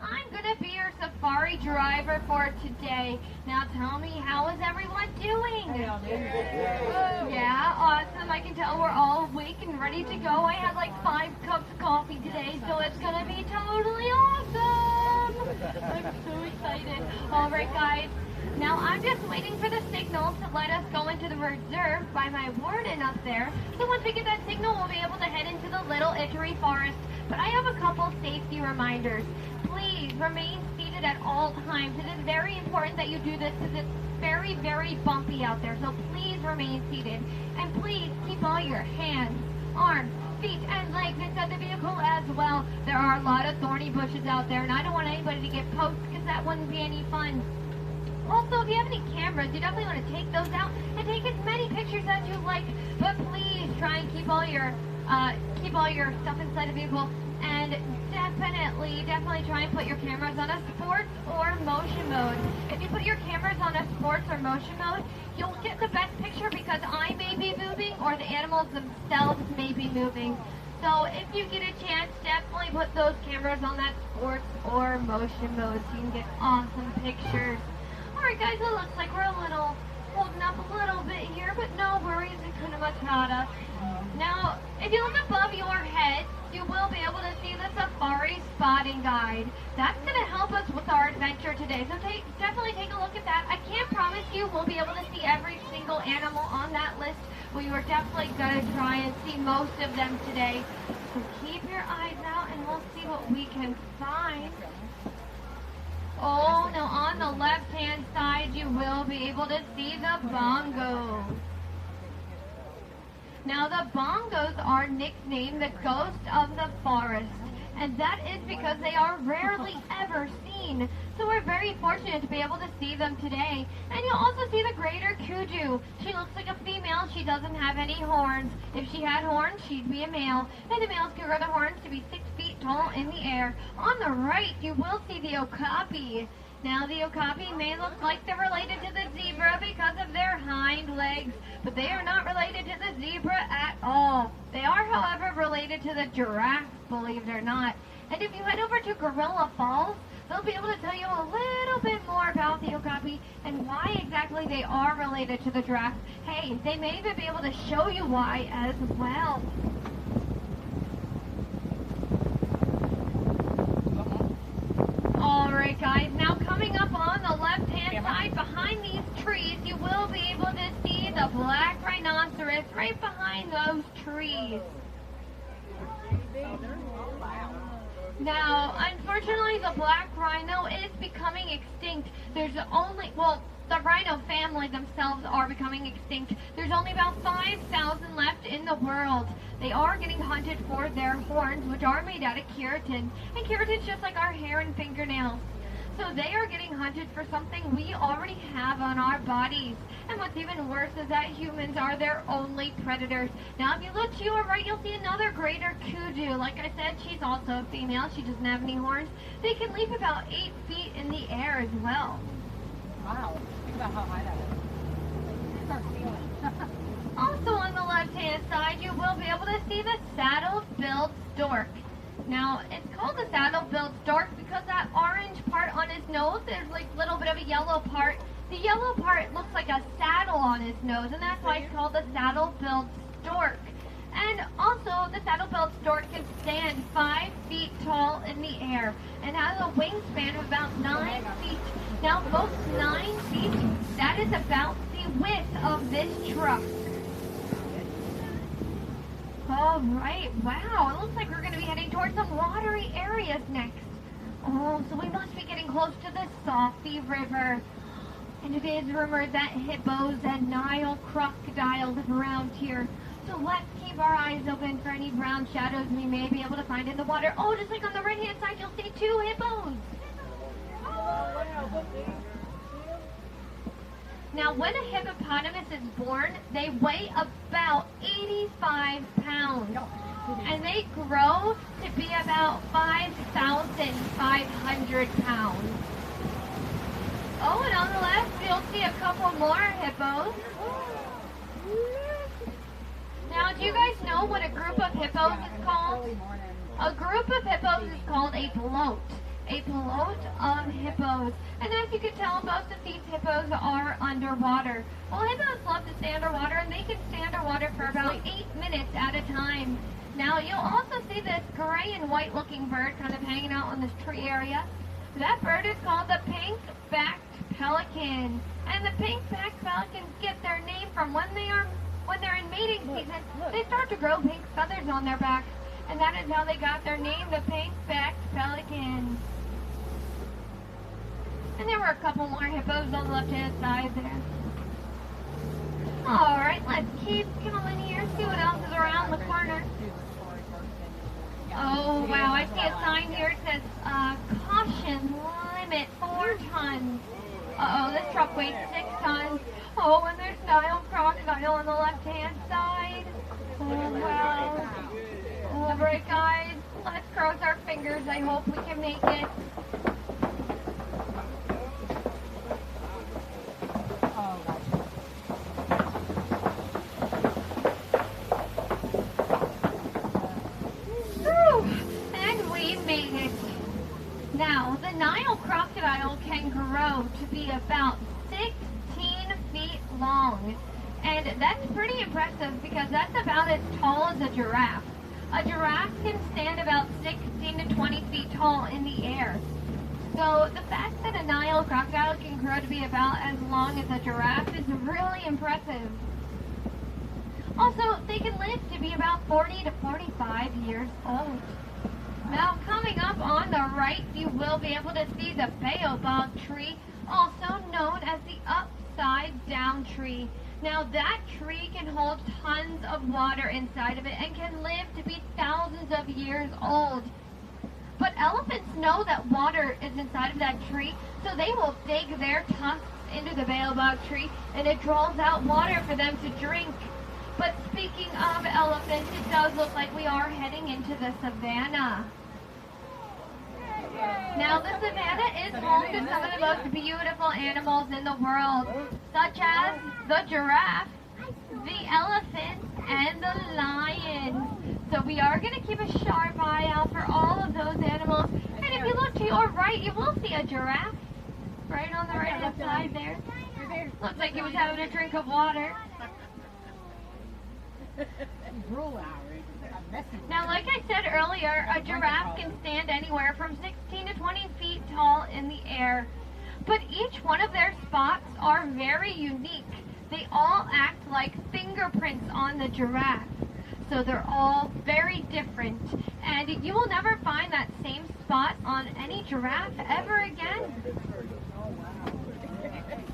I'm going to be your safari driver for today. Now tell me, how is everyone doing? Yeah, awesome. I can tell we're all awake and ready to go. I had like 5 cups of coffee today, so it's going to be totally awesome. I'm so excited. All right, guys. Now I'm just waiting for the signal to let us go into the reserve by my warden up there. So once we get that signal, we'll be able to head into the Little Ittery Forest. But I have a couple safety reminders. Please remain seated at all times. It is very important that you do this because it's very, very bumpy out there. So please remain seated. And please keep all your hands, arms, feet, and legs inside the vehicle as well. There are a lot of thorny bushes out there, and I don't want anybody to get poked because that wouldn't be any fun. Also, if you have any cameras, you definitely want to take those out and take as many pictures as you like. But please try and keep all your stuff inside the vehicle. And definitely try and put your cameras on a sports or motion mode. If you put your cameras on a sports or motion mode, you'll get the best picture because I may be moving or the animals themselves may be moving. So if you get a chance, definitely put those cameras on that sports or motion mode so you can get awesome pictures. Alright guys, it looks like we're holding up a little bit here, but no worries, Hakuna Matata. Now, if you look above your head, you will be able to see the Safari Spotting Guide. That's going to help us with our adventure today, so definitely take a look at that. I can't promise you we'll be able to see every single animal on that list, but you are definitely going to try and see most of them today. So keep your eyes out and we'll see what we can find. Oh, now on the left-hand side, you will be able to see the bongos. Now, the bongos are nicknamed the ghost of the forest, and that is because they are rarely ever seen. So we're very fortunate to be able to see them today. And you'll also see the greater kudu. She looks like a female. She doesn't have any horns. If she had horns, she'd be a male. And the males can grow the horns to be 6 feet tall in the air. On the right, you will see the okapi. Now, the okapi may look like they're related to the zebra because of their hind legs, but they are not related to the zebra at all. They are, however, related to the giraffe, believe it or not. And if you head over to Gorilla Falls, they'll be able to tell you a little bit more about the okapi and why exactly they are related to the giraffe. Hey, they may even be able to show you why as well. Alright guys, now coming up on the left-hand side behind these trees, you will be able to see the black rhinoceros right behind those trees. Now, unfortunately, the black rhino is becoming extinct. There's only, well, the rhino family themselves are becoming extinct. There's only about 5,000 left in the world. They are getting hunted for their horns, which are made out of keratin. And keratin's just like our hair and fingernails. So they are getting hunted for something we already have on our bodies. And what's even worse is that humans are their only predators. Now, if you look to your right, you'll see another greater kudu. Like I said, she's also a female. She doesn't have any horns. They can leap about 8 feet in the air as well. Wow. Think about how high that is. Start feeling. Also on the left-hand side, you will be able to see the saddle-billed stork. Now, it's called the saddle-billed stork because that orange part on his nose, there's like a little bit of a yellow part. The yellow part looks like a saddle on his nose, and that's why it's called the saddle-billed stork. And also, the saddle-billed stork can stand 5 feet tall in the air and has a wingspan of about 9 feet. Now, folks, 9 feet, that is about the width of this truck. All right, wow, it looks like we're going to be heading towards some watery areas next. Oh, so we must be getting close to the Salty River. And it is rumored that hippos and Nile crocodiles live around here. So let's keep our eyes open for any brown shadows we may be able to find in the water. Oh, just like on the right-hand side, you'll see 2 hippos. Now, when a hippopotamus is born, they weigh about 85 pounds. And they grow to be about 5,500 pounds. Oh, and on the left, you'll see a couple more hippos. Now, do you guys know what a group of hippos is called? A group of hippos is called a bloat. a float of hippos. And as you can tell, most of these hippos are underwater. Well, hippos love to stay underwater, and they can stay underwater for about 8 minutes at a time. Now, you'll also see this gray and white looking bird kind of hanging out on this tree area. That bird is called the pink-backed pelican. And the pink-backed pelicans get their name from when they're in mating season, they start to grow pink feathers on their back. And that is how they got their name, the pink-backed pelican. And there were a couple more hippos on the left-hand side there. Alright, let's keep going here, see what else is around the corner. Oh, wow, I see a sign here. It says, caution limit 4 tons. Uh-oh, this truck weighs 6 tons. Oh, and there's Nile crocodile on the left-hand side. Oh, wow. All right, guys, let's cross our fingers. I hope we can make it. Oh, gotcha. Whew, and we made it. Now, the Nile crocodile can grow to be about 16 feet long. And that's pretty impressive because that's about as tall as a giraffe. A giraffe can stand about 16 to 20 feet tall in the air. So the fact that a Nile crocodile can grow to be about as long as a giraffe is really impressive. Also, they can live to be about 40 to 45 years old. Now, coming up on the right, you will be able to see the baobab tree, also known as the upside down tree. Now, that tree can hold tons of water inside of it and can live to be thousands of years old. But elephants know that water is inside of that tree, so they will dig their tusks into the baobab tree, and it draws out water for them to drink. But speaking of elephants, it does look like we are heading into the savannah. Now, the savannah is home to some of the most beautiful animals in the world, such as the giraffe, the elephant, and the lion. So we are going to keep a sharp eye out for all of those animals. And if you look to your right, you will see a giraffe right on the right-hand side there. Looks like he was having a drink of water. Now, like I said earlier, a giraffe can stand anywhere from 16 to 20 feet tall in the air. But each one of their spots are very unique. They all act like fingerprints on the giraffe. So they're all very different. And you will never find that same spot on any giraffe ever again.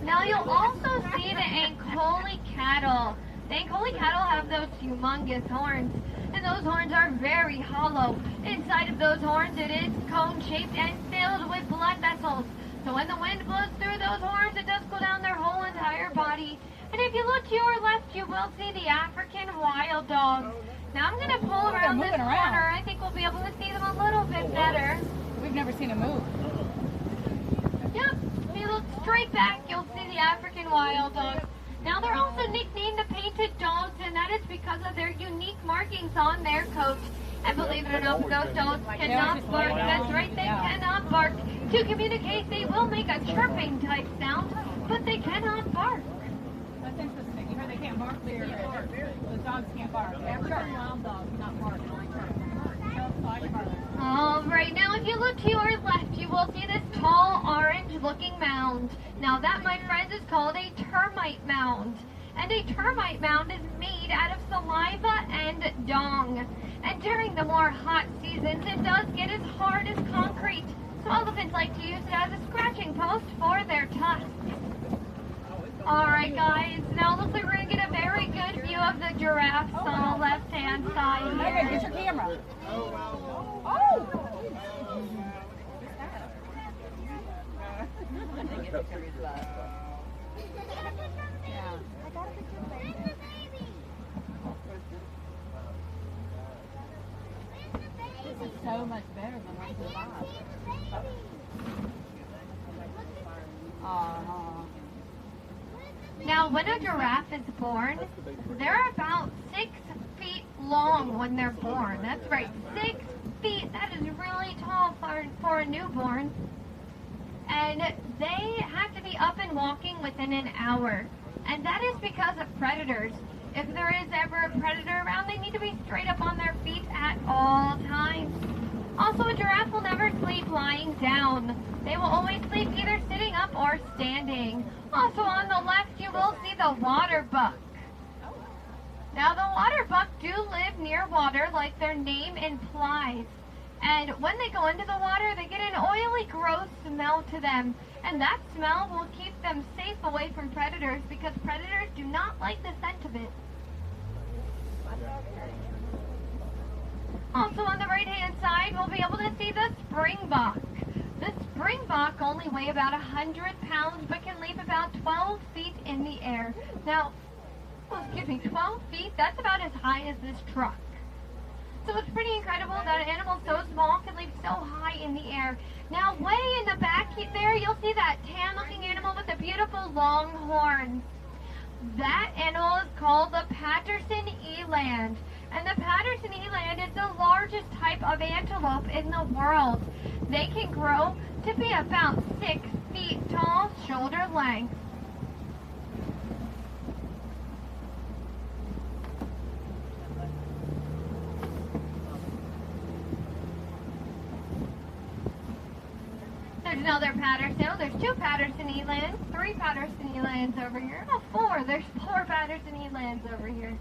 Now, you'll also see the Ankole cattle. The Ankole cattle have those humongous horns, and those horns are very hollow. Inside of those horns, it is cone-shaped and filled with blood vessels. So when the wind blows through those horns, it does go down their whole entire body. And if you look to your left, you will see the African wild dog. Now I'm going to pull around this corner. I think we'll be able to see them a little bit better. We've never seen them move. Yep, if you look straight back, you'll see the African wild dog. Now, they're also nicknamed the painted dogs, and that is because of their unique markings on their coat. And believe it or not, those dogs cannot bark. That's right, they cannot bark. To communicate, they will make a chirping type sound, but they cannot bark. That's interesting. You heard they can't bark, they can't bark. The dogs can't bark. They're wild dogs, not bark. All right, now if you look to your left, you will see this tall orange-looking mound. Now that, my friends, is called a termite mound. And a termite mound is made out of saliva and dung. And during the more hot seasons, it does get as hard as concrete. So elephants like to use it as a scratching post for their tusks. Alright guys, now it looks like we're going to get a very good view of the giraffes on the left-hand side Okay, here. get your camera. This is so much better than like the last. Now, when a giraffe is born, they're about 6 feet long when they're born. That's right, 6 feet. That is really tall, for a newborn, and they have to be up and walking within an hour. And that is because of predators. If there is ever a predator around, they need to be straight up on their feet at all times. Also, a giraffe will never sleep lying down. They will always sleep either sitting up or standing. Also, on the left, you will see the water buck. Now, the water buck do live near water like their name implies. And when they go into the water, they get an oily, gross smell to them. And that smell will keep them safe away from predators because predators do not like the scent of it. Also on the right-hand side, we'll be able to see the springbok. The springbok only weigh about 100 pounds, but can leap about 12 feet in the air. Now, 12 feet, that's about as high as this truck. So it's pretty incredible that an animal so small can leap so high in the air. Now, way in the back there, you'll see that tan-looking animal with the beautiful long horns. That animal is called the Patterson eland. And the Patterson eland is the largest type of antelope in the world. They can grow to be about 6 feet tall, shoulder length. There's another Patterson. Oh, there's 2 Patterson elands, 3 Patterson elands over here. Oh, 4. There's 4 Patterson elands over here.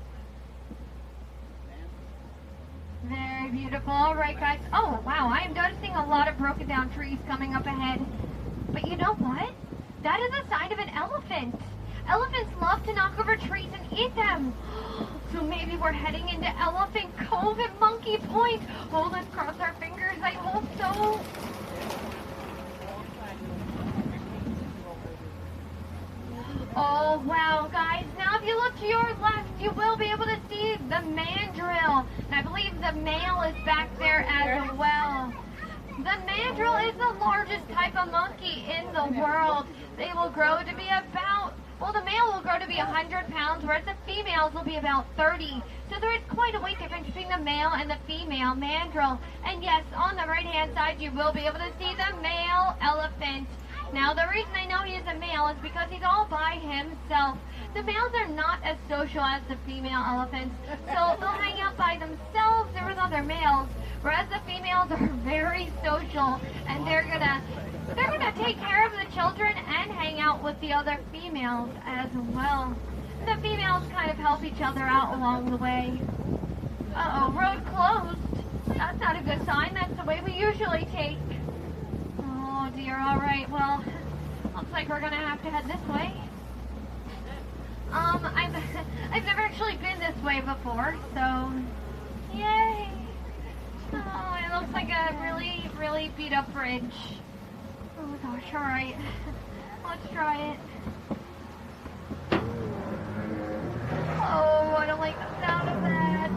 Very beautiful. All right, guys. Oh, wow. I am noticing a lot of broken down trees coming up ahead. But you know what? That is a sign of an elephant. Elephants love to knock over trees and eat them. So maybe we're heading into Elephant Cove and Monkey Point. Oh, let's cross our fingers. I hope so. Oh, wow, guys. Now, if you look to your left, you will be able to see the mandrill. And I believe the male is back there as well. The mandrill is the largest type of monkey in the world. They will grow to be about, well, the male will grow to be 100 pounds, whereas the females will be about 30. So there is quite a weight difference between the male and the female mandrill. And yes, on the right-hand side, you will be able to see the male elephant. Now, the reason I know he is a male is because he's all by himself. The males are not as social as the female elephants, so they'll hang out by themselves or with other males, whereas the females are very social, and they're gonna take care of the children and hang out with the other females as well. The females kind of help each other out along the way. Uh-oh, road closed. That's not a good sign. That's the way we usually take. Oh dear, alright, well, looks like we're gonna have to head this way. I've never actually been this way before, so, yay! Oh, it looks like a really, really beat up bridge. Oh gosh, alright, let's try it. Oh, I don't like the sound of that.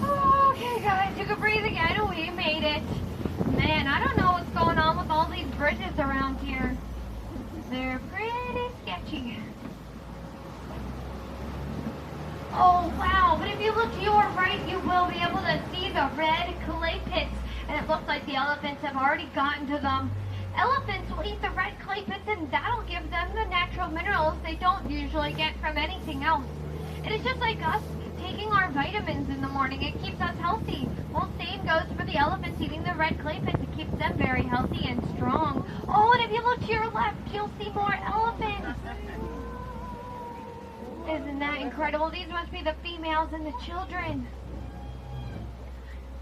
Okay guys, you can breathe again. We made it. Man, I don't know what's going on with all these bridges around here. They're pretty sketchy. Oh wow, but if you look to your right, you will be able to see the red clay pits. And it looks like the elephants have already gotten to them. Elephants will eat the red clay pits and that'll give them the natural minerals they don't usually get from anything else. It is just like us taking our vitamins in the morning. It keeps us healthy. Well, same goes for the elephants eating the red clay pits. It keeps them very healthy and strong. Oh, and if you look to your left, you'll see more elephants. Isn't that incredible? These must be the females and the children.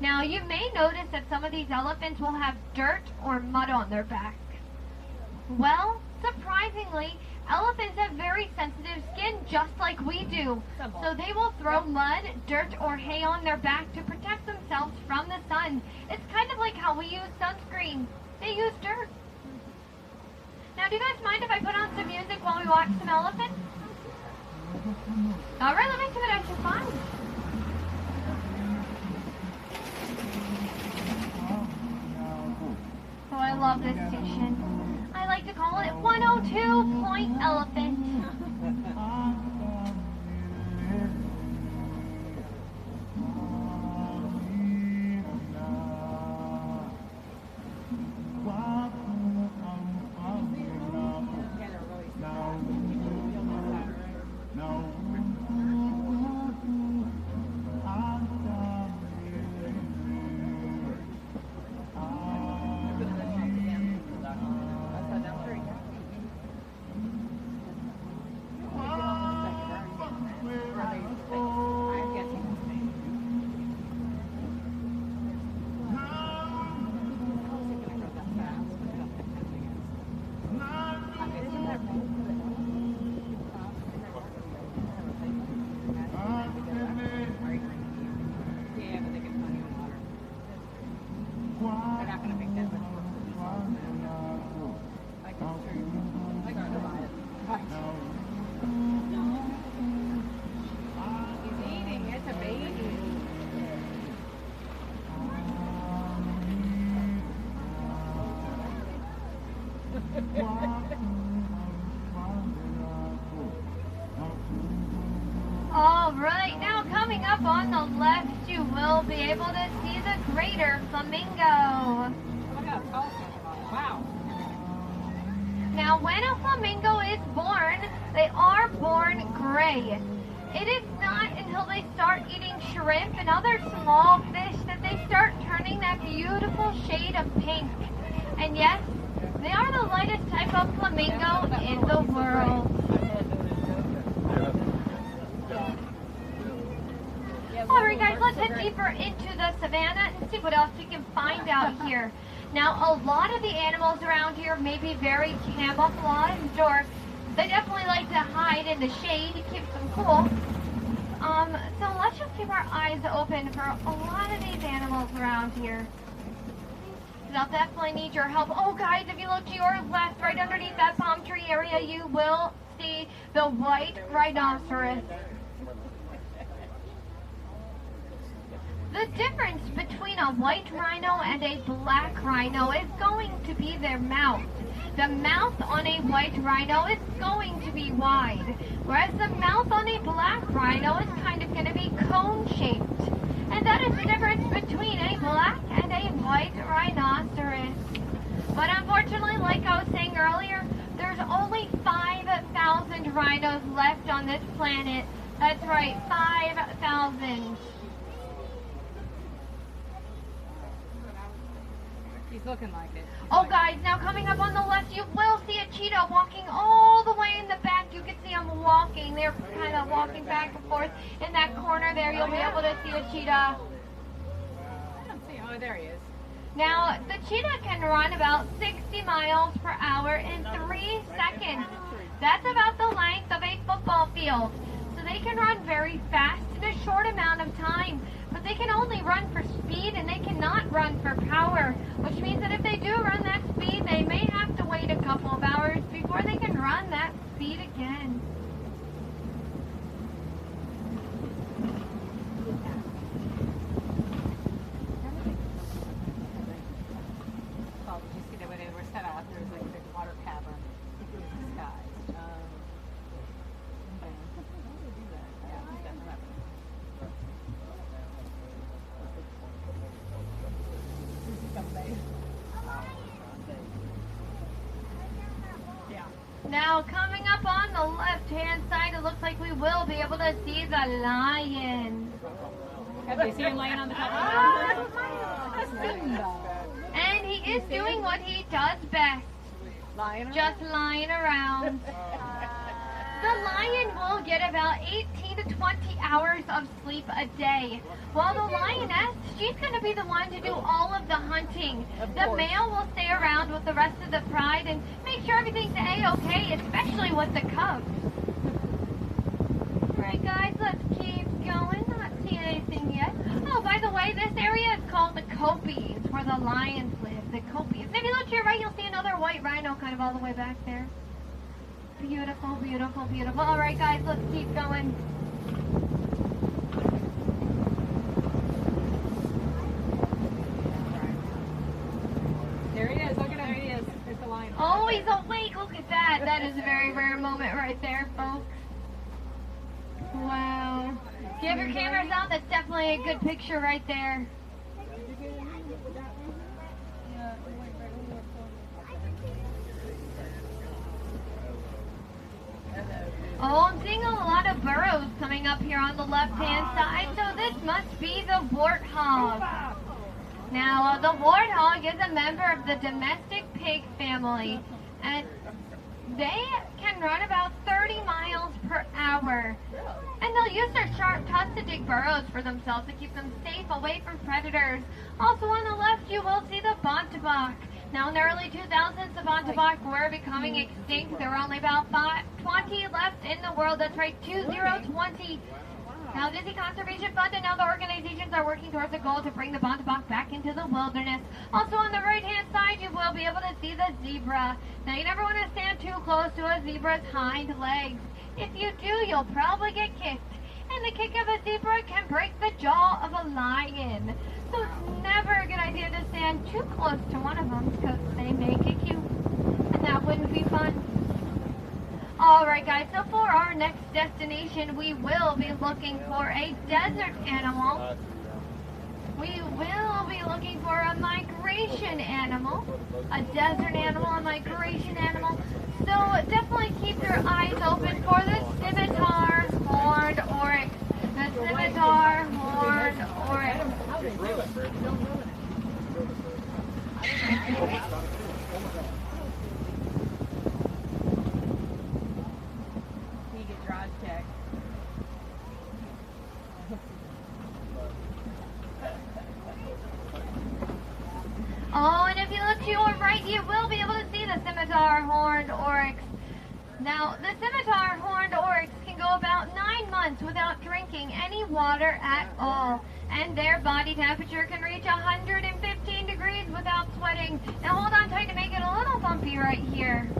Now, you may notice that some of these elephants will have dirt or mud on their back. Well, surprisingly, elephants have very sensitive skin, just like we do. So they will throw mud, dirt, or hay on their back to protect themselves from the sun. It's kind of like how we use sunscreen. They use dirt. Now, do you guys mind if I put on some music while we watch some elephants? All right, let me see what I can find. Oh, I love this station. I like to call it 102 Point Elephant. up on the left, you will be able to see the greater flamingo. Look how tall it is. Wow. Now, when a flamingo is born, they are born gray. It is not until they start eating shrimp and other small fish that they start turning that beautiful shade of pink. And yes, they are the lightest type of flamingo in the world. Alright guys, let's head deeper into the savannah and see what else we can find out here. Now, a lot of the animals around here may be very camouflaged, or they definitely like to hide in the shade to keep them cool. So let's just keep our eyes open for a lot of these animals around here. They'll definitely need your help. Oh guys, if you look to your left, right underneath that palm tree area, you will see the white rhinoceros. The difference between a white rhino and a black rhino is going to be their mouth. The mouth on a white rhino is going to be wide, whereas the mouth on a black rhino is kind of going to be cone-shaped. And that is the difference between a black and a white rhinoceros. But unfortunately, like I was saying earlier, there's only 5,000 rhinos left on this planet. That's right, 5,000. He's looking like it. Oh guys, now coming up on the left, you will see a cheetah walking all the way in the back. You can see them walking. They're kind of walking back and forth. In that corner there, you'll be able to see a cheetah. I don't see. Oh, there he is. Now, the cheetah can run about 60 miles per hour in 3 seconds. That's about the length of a football field. So they can run very fast in a short amount of time. But they can only run for speed and they cannot run for power, which means that if they do run that speed, they may have to wait a couple of hours before they can run that speed again. Oh, did you see that when they were set up? There was like a big water cavern in the sky. Now, coming up on the left-hand side, it looks like we will be able to see the lion. Have you seen him laying on the top of the And he is doing what he does best. Just lying around. The lion will get about 18 to 20 hours of sleep a day. While the lioness, she's going to be the one to do all of the hunting. The male will stay around with the rest of the pride and make sure everything's A-okay, especially with the cubs. Alright guys, let's keep going. Not seeing anything yet. Oh, by the way, this area is called the cove, where the lions live. The cove. And if you look to your right, you'll see another white rhino kind of all the way back there. Beautiful, beautiful, beautiful. All right, guys, let's keep going. There he is. Look at him. There he is. There's the lion. Oh, he's awake. Look at that. That is a very rare moment right there, folks. Wow. If you have your cameras out, that's definitely a good picture right there. Oh, I'm seeing a lot of burrows coming up here on the left-hand side, so this must be the warthog. Now, the warthog is a member of the domestic pig family, and they can run about 30 miles per hour. And they'll use their sharp tusks to dig burrows for themselves to keep them safe away from predators. Also on the left, you will see the bontebok. Now, in the early 2000s, the bontebok were becoming extinct. There were only about 20 left in the world. That's right, 2020. Now, Disney Conservation Fund and other organizations are working towards a goal to bring the bontebok back into the wilderness. Also, on the right-hand side, you will be able to see the zebra. Now, you never want to stand too close to a zebra's hind legs. If you do, you'll probably get kicked. And the kick of a zebra can break the jaw of a lion. So it's never a good idea to stand too close to one of them because they may kick you. And that wouldn't be fun. Alright guys, so for our next destination, we will be looking for a desert animal. We will be looking for a migration animal, a desert animal, a migration animal. So definitely keep your eyes open for the scimitar horned oryx. The scimitar horned oryx. Oh, and if you look to your right, you will be able to see the scimitar horned oryx. Now, the scimitar horned oryx can go about 9 months without drinking any water at all, and their body temperature can reach 115 degrees without sweating. Now, hold on tight to make it a little bumpy right here.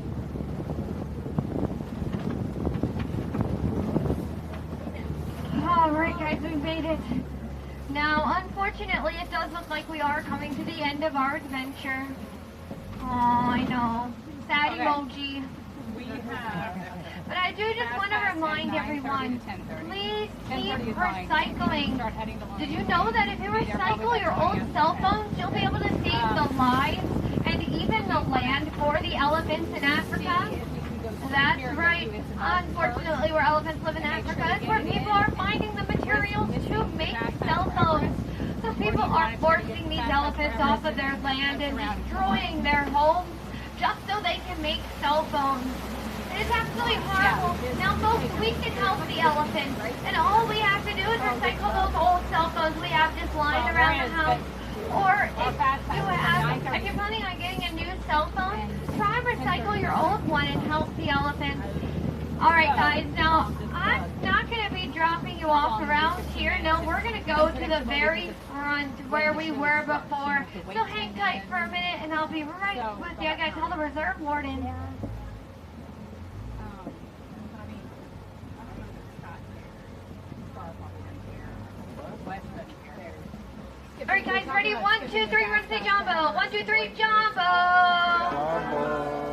Alright guys, we made it. Now, unfortunately, it does look like we are coming to the end of our adventure. Oh, I know. Sad emoji. But I do just want to remind everyone, please keep recycling. Did you know that if you recycle your old cell phones, you'll be able to save the lives and even the land for the elephants in Africa? That's right. Unfortunately, where elephants live in Africa is where people are finding the materials to make cell phones. So people are forcing these elephants off of their land and destroying their homes just so they can make cell phones. It is absolutely horrible. Now, folks, we can help the elephants, and all we have to do is recycle those old cell phones we have just lying around the house. Or if you're planning on getting a new cell phone, try and recycle your old one and help the elephants. Alright guys, now I'm not going to be dropping you off around here. No, we're going to go to the very front where we were before. So hang tight for a minute and I'll be right with you. I got to tell the reserve warden. Alright guys, ready? 1, 2, 3, we're going to say Jumbo. 1, 2, 3, Jumbo! Jumbo!